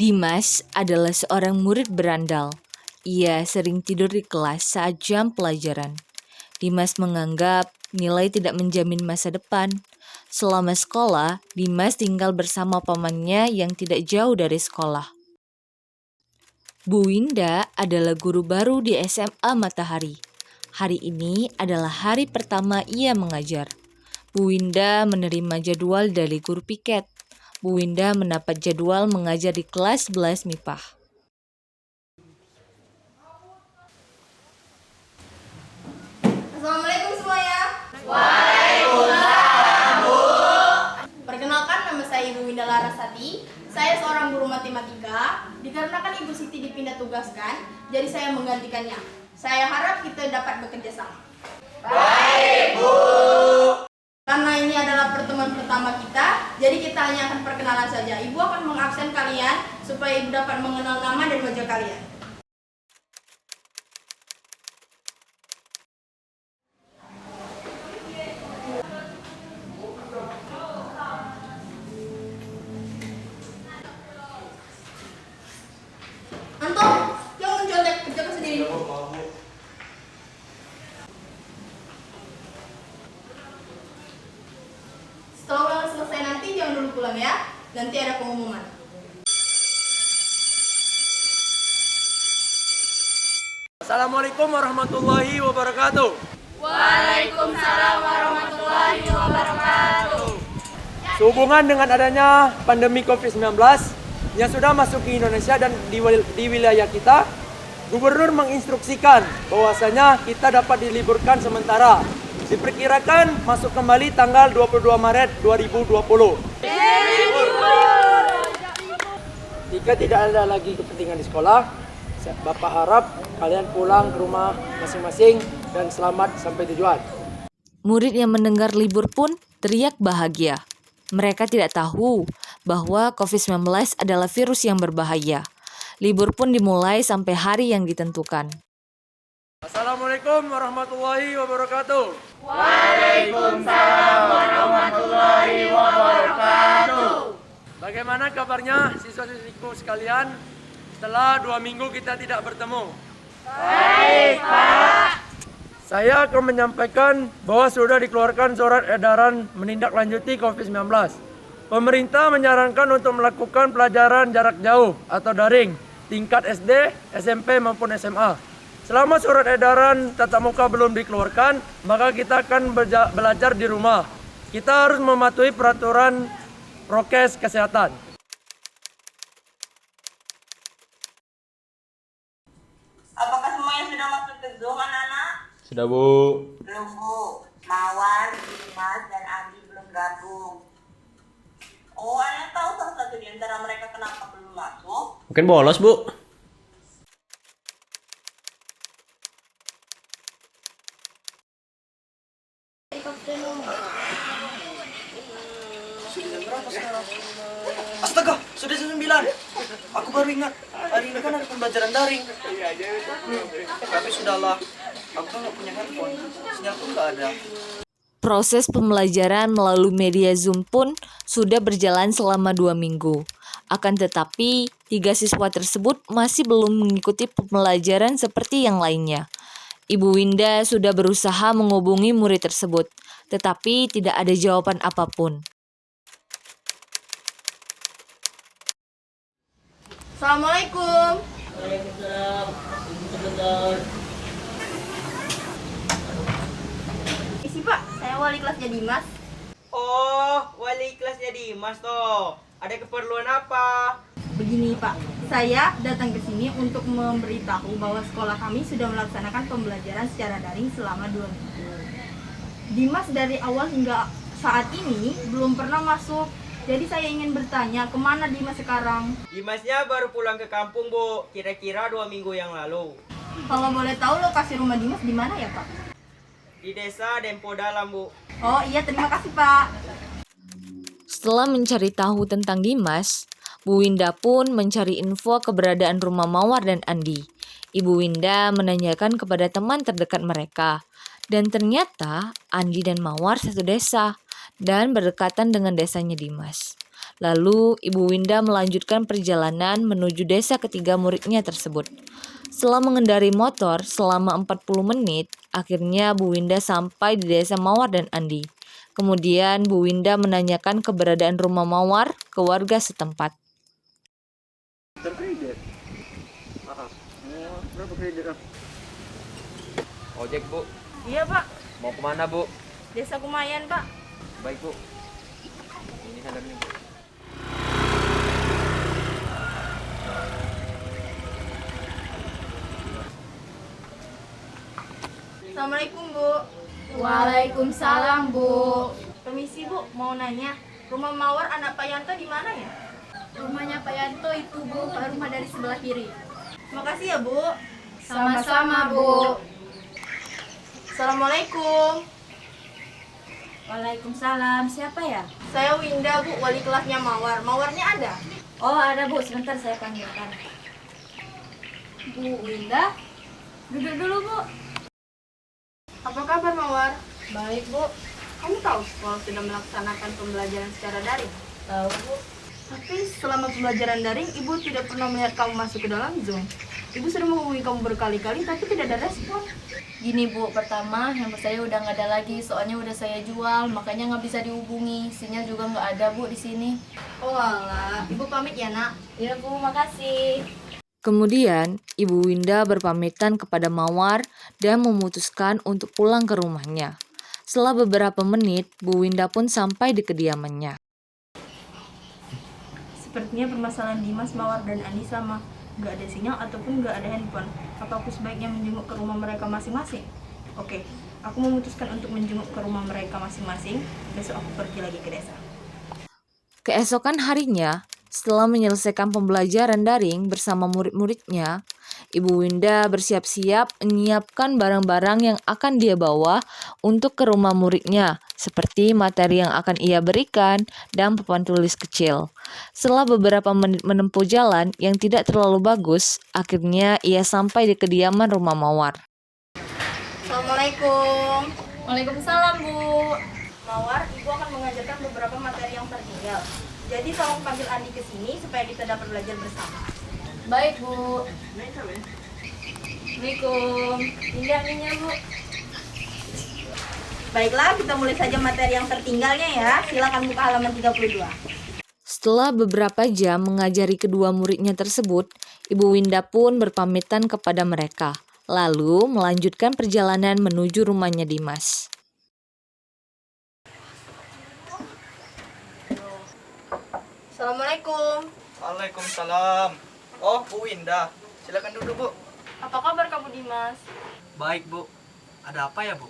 Dimas adalah seorang murid berandal. Ia sering tidur di kelas saat jam pelajaran. Dimas menganggap nilai tidak menjamin masa depan. Selama sekolah, Dimas tinggal bersama pamannya yang tidak jauh dari sekolah. Bu Winda adalah guru baru di SMA Matahari. Hari ini adalah hari pertama ia mengajar. Bu Winda menerima jadwal dari guru piket. Bu Winda mendapat jadwal mengajar di kelas 11 MIPA. Assalamualaikum semuanya. Waalaikumsalam, Bu. Perkenalkan, nama saya Ibu Winda Larasati. Saya seorang guru matematika. Dikarenakan Ibu Siti dipindah tugaskan, jadi saya menggantikannya. Saya harap kita dapat bekerja sama. Baik, Bu. Karena ini adalah pertemuan pertama kita, jadi kita hanya akan perkenalan saja. Ibu akan mengabsen kalian supaya Ibu dapat mengenal nama dan wajah kalian. Anton, yang mencontek, kerjakan sendiri. Setelah ulangan selesai nanti jangan dulu pulang ya. Nanti ada pengumuman. Assalamualaikum warahmatullahi wabarakatuh. Waalaikumsalam warahmatullahi wabarakatuh. Sehubungan dengan adanya pandemi COVID-19 yang sudah masuk ke Indonesia dan di wilayah kita, Gubernur menginstruksikan bahwasanya kita dapat diliburkan sementara. Diperkirakan masuk kembali tanggal 22 Maret 2020. Jika tidak ada lagi kepentingan di sekolah, Bapak harap kalian pulang ke rumah masing-masing dan selamat sampai tujuan. Murid yang mendengar libur pun teriak bahagia. Mereka tidak tahu bahwa COVID-19 adalah virus yang berbahaya. Libur pun dimulai sampai hari yang ditentukan. Assalamualaikum warahmatullahi wabarakatuh. Waalaikumsalam warahmatullahi wabarakatuh. Bagaimana kabarnya siswa-siswiku sekalian? Setelah 2 minggu kita tidak bertemu. Baik, Pak. Saya akan menyampaikan bahwa sudah dikeluarkan surat edaran menindaklanjuti COVID-19. Pemerintah menyarankan untuk melakukan pelajaran jarak jauh atau daring tingkat SD, SMP maupun SMA. Selama surat edaran tatap muka belum dikeluarkan, maka kita akan belajar di rumah. Kita harus mematuhi peraturan prokes kesehatan. Apakah semuanya sudah masuk ke Zoom, anak-anak? Sudah, Bu. Belum, Bu. Mawar, Dimas, dan Adi belum gabung. Oh, anak tahu salah satu di antara mereka kenapa belum masuk? Mungkin bolos, Bu. Astaga, sudah jam 9. Aku baru ingat, hari ini kan ada pembelajaran daring. Tapi sudahlah, aku kan nggak punya handphone, sinyal pun nggak ada. Proses pembelajaran melalui media Zoom pun sudah berjalan selama 2 minggu. Akan tetapi, 3 siswa tersebut masih belum mengikuti pembelajaran seperti yang lainnya. Ibu Winda sudah berusaha menghubungi murid tersebut, tetapi tidak ada jawaban apapun. Assalamualaikum. Isi Pak, saya wali kelasnya Dimas. Oh, wali kelasnya Dimas toh. Ada keperluan apa? Begini Pak, saya datang ke sini untuk memberitahu bahwa sekolah kami sudah melaksanakan pembelajaran secara daring selama 2 minggu. Dimas dari awal hingga saat ini belum pernah masuk. Jadi saya ingin bertanya, kemana Dimas sekarang? Dimasnya baru pulang ke kampung, Bu. Kira-kira 2 minggu yang lalu. Kalau boleh tahu lokasi rumah Dimas di mana ya Pak? Di desa Dempo Dalam, Bu. Oh iya, terima kasih Pak. Setelah mencari tahu tentang Dimas, Bu Winda pun mencari info keberadaan rumah Mawar dan Andi. Ibu Winda menanyakan kepada teman terdekat mereka. Dan ternyata Andi dan Mawar satu desa dan berdekatan dengan desanya Dimas. Lalu Ibu Winda melanjutkan perjalanan menuju desa ketiga muridnya tersebut. Setelah mengendari motor selama 40 menit, akhirnya Bu Winda sampai di desa Mawar dan Andi. Kemudian Bu Winda menanyakan keberadaan rumah Mawar ke warga setempat. Terkredit. Berapa kredit? Ojek, Bu. Iya Pak, Mau kemana, Bu? desa Kumayan Pak. Baik, Bu. Ini helmnya, Bu. Assalamualaikum Bu. Waalaikumsalam, Bu. Permisi Bu, mau nanya, rumah Mawar anak Pak Yanto di mana ya? Rumahnya Pak Yanto itu, Bu, rumah dari sebelah kiri. Makasih ya Bu. Sama-sama, Bu. Assalamualaikum. Waalaikumsalam. Siapa ya? Saya Winda Bu, wali kelasnya Mawar. Mawarnya ada? Oh, ada, Bu. Sebentar saya panggilkan. Bu Winda, duduk dulu, Bu. Apa kabar Mawar? Baik, Bu. Kamu tahu sekolah sudah melaksanakan pembelajaran secara daring? Tahu, Bu. Tapi selama pembelajaran daring, Ibu tidak pernah melihat kamu masuk ke dalam Zoom. Ibu sudah menghubungi kamu berkali-kali, tapi tidak ada respon. Gini, Bu. Pertama, handphone saya udah nggak ada lagi. Soalnya udah saya jual, makanya nggak bisa dihubungi. Sinyal juga nggak ada, Bu, di sini. Oh alah, Ibu pamit ya nak. Iya, Bu. Makasih. Kemudian, Ibu Winda berpamitan kepada Mawar dan memutuskan untuk pulang ke rumahnya. Setelah beberapa menit, Bu Winda pun sampai di kediamannya. Sepertinya permasalahan Dimas, Mawar, dan Andi sama. Nggak ada sinyal ataupun nggak ada handphone. Apa aku sebaiknya menjenguk ke rumah mereka masing-masing? Oke, aku memutuskan untuk menjenguk ke rumah mereka masing-masing. Besok aku pergi lagi ke desa. Keesokan harinya, setelah menyelesaikan pembelajaran daring bersama murid-muridnya, Ibu Winda bersiap-siap menyiapkan barang-barang yang akan dia bawa untuk ke rumah muridnya, seperti materi yang akan ia berikan dan papan tulis kecil. Setelah beberapa menit menempuh jalan yang tidak terlalu bagus, akhirnya ia sampai di kediaman rumah Mawar. Assalamualaikum. Waalaikumsalam, Bu. Mawar, Ibu akan mengajarkan beberapa materi yang tertinggal. Jadi tolong panggil Andi ke sini supaya kita dapat belajar bersama. Baik, Bu. Assalamualaikum. Ini Bu. Baiklah, kita mulai saja materi yang tertinggalnya ya. Silakan buka halaman 32. Setelah beberapa jam mengajari kedua muridnya tersebut, Ibu Winda pun berpamitan kepada mereka, lalu melanjutkan perjalanan menuju rumahnya Dimas. Assalamualaikum. Waalaikumsalam. Oh, Bu Winda. Silakan duduk, Bu. Apa kabar kamu Dimas? Baik, Bu. Ada apa ya, Bu?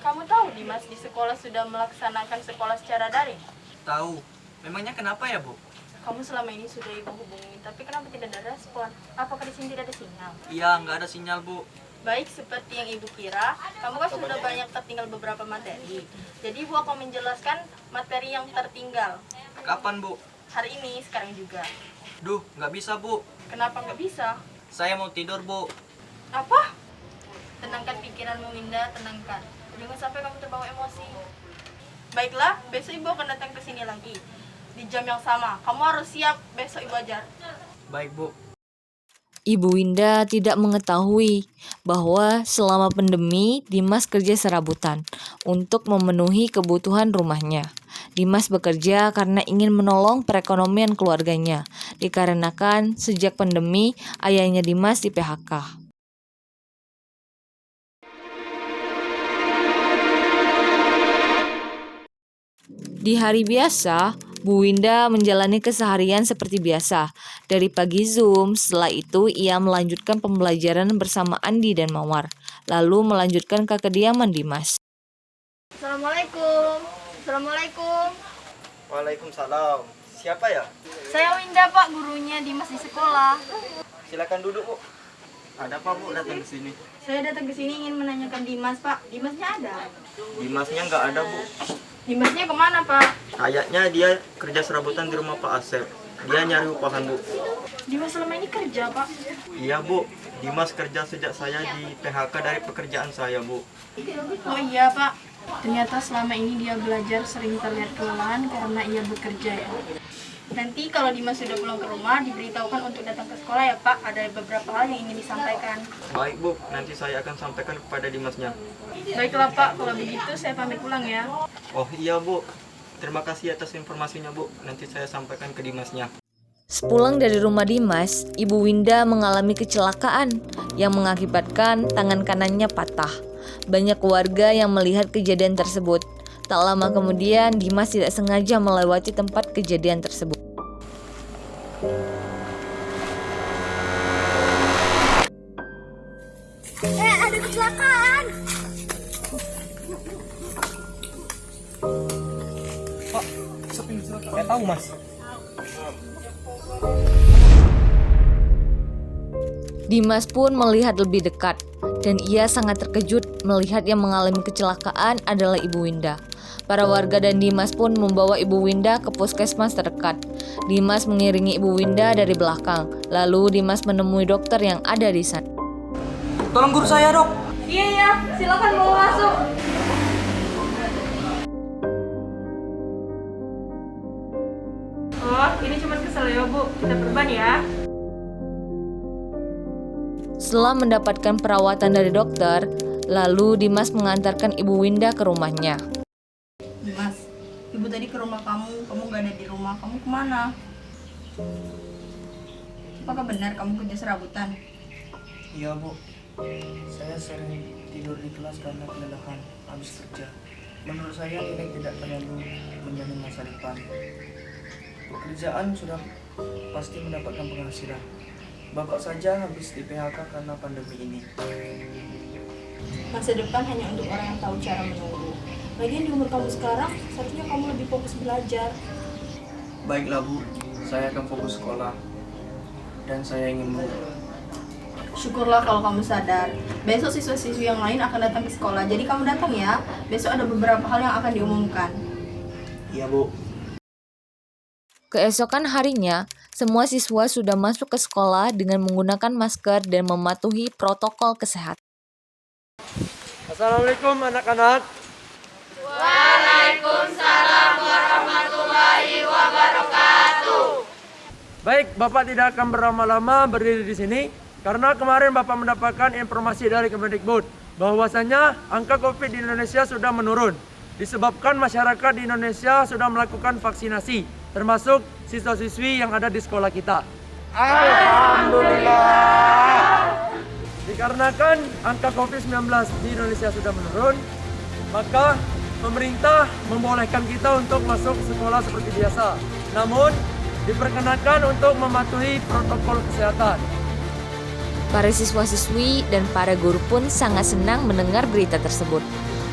Kamu tahu Dimas di sekolah sudah melaksanakan sekolah secara daring? Tahu. Memangnya kenapa ya, Bu? Kamu selama ini sudah Ibu hubungi, tapi kenapa tidak ada respon? Apakah di sini tidak ada sinyal? Iya, nggak ada sinyal, Bu. Baik, seperti yang Ibu kira, kamu kan sudah banyak tertinggal beberapa materi. Jadi Ibu akan menjelaskan materi yang tertinggal. Kapan, Bu? Hari ini, sekarang juga. Duh, nggak bisa, Bu. Kenapa nggak bisa? Saya mau tidur, Bu. Apa? Tenangkan pikiranmu Winda, tenangkan. Jangan sampai kamu terbawa emosi. Baiklah, besok Ibu akan datang ke sini lagi. Di jam yang sama. Kamu harus siap besok Ibu ajar. Baik, Bu. Ibu Winda tidak mengetahui bahwa selama pandemi Dimas kerja serabutan untuk memenuhi kebutuhan rumahnya. Dimas bekerja karena ingin menolong perekonomian keluarganya, dikarenakan sejak pandemi ayahnya Dimas di PHK. Di hari biasa, Bu Winda menjalani keseharian seperti biasa. Dari pagi Zoom, setelah itu ia melanjutkan pembelajaran bersama Andi dan Mawar, lalu melanjutkan ke kediaman Dimas. Assalamualaikum. Assalamualaikum. Waalaikumsalam. Siapa ya? Saya Winda Pak, gurunya Dimas di sekolah. Silakan duduk, Bu. Ada apa, Bu, datang ke sini? Saya datang ke sini ingin menanyakan Dimas Pak. Dimasnya ada? Dimasnya nggak ada, Bu. Dimasnya kemana Pak? Kayaknya dia kerja serabutan di rumah Pak Asep. Dia nyari upahan, Bu. Dimas selama ini kerja Pak. Iya, Bu. Dimas kerja sejak saya di PHK dari pekerjaan saya, Bu. Oh iya Pak. Ternyata selama ini dia belajar sering terlihat kelelahan karena ia bekerja ya. Nanti kalau Dimas sudah pulang ke rumah, diberitahukan untuk datang ke sekolah ya Pak. Ada beberapa hal yang ingin disampaikan. Baik Bu, nanti saya akan sampaikan kepada Dimasnya. Baiklah Pak, kalau begitu saya pamit pulang ya. Oh iya Bu, terima kasih atas informasinya Bu. Nanti saya sampaikan ke Dimasnya. Sepulang dari rumah Dimas, Ibu Winda mengalami kecelakaan yang mengakibatkan tangan kanannya patah. Banyak warga yang melihat kejadian tersebut. Tak lama kemudian, Dimas tidak sengaja melewati tempat kejadian tersebut. Ada kecelakaan! Tahu Mas. Dimas pun melihat lebih dekat, dan ia sangat terkejut melihat yang mengalami kecelakaan adalah Ibu Winda. Para warga dan Dimas pun membawa Ibu Winda ke puskesmas terdekat. Dimas mengiringi Ibu Winda dari belakang, lalu Dimas menemui dokter yang ada di sana. Tolong guru saya, Dok. Iya, silakan bawa masuk. Oh, ini cuma kesel ya Bu, kita perban ya. Setelah mendapatkan perawatan dari dokter, lalu Dimas mengantarkan Ibu Winda ke rumahnya. Dimas, Ibu tadi ke rumah kamu gak ada di rumah, kamu kemana? Apakah benar kamu kerja serabutan? Iya Bu, saya sering tidur di kelas karena kelelahan habis kerja. Menurut saya ini tidak terlalu menjamin masa depan. Pekerjaan sudah pasti mendapatkan penghasilan. Bapak saja habis di PHK karena pandemi ini. Masa depan hanya untuk orang yang tahu cara menunggu. Lagian di umur kamu sekarang, seharusnya kamu lebih fokus belajar. Baiklah Bu, saya akan fokus sekolah. Dan saya ingin Syukurlah kalau kamu sadar. Besok siswa-siswi yang lain akan datang ke sekolah. Jadi kamu datang ya. Besok ada beberapa hal yang akan diumumkan. Iya Bu. Keesokan harinya, semua siswa sudah masuk ke sekolah dengan menggunakan masker dan mematuhi protokol kesehatan. Assalamualaikum anak-anak. Waalaikumsalam warahmatullahi wabarakatuh. Baik, Bapak tidak akan berlama-lama berdiri di sini karena kemarin Bapak mendapatkan informasi dari Kemendikbud bahwasanya angka Covid di Indonesia sudah menurun disebabkan masyarakat di Indonesia sudah melakukan vaksinasi, termasuk siswa-siswi yang ada di sekolah kita. Alhamdulillah. Dikarenakan angka Covid-19 di Indonesia sudah menurun, maka pemerintah membolehkan kita untuk masuk sekolah seperti biasa. Namun, diperkenakan untuk mematuhi protokol kesehatan. Para siswa-siswi dan para guru pun sangat senang mendengar berita tersebut.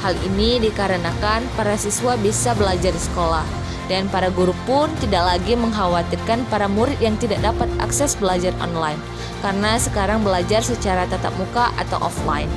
Hal ini dikarenakan para siswa bisa belajar di sekolah, dan para guru pun tidak lagi mengkhawatirkan para murid yang tidak dapat akses belajar online, karena sekarang belajar secara tatap muka atau offline.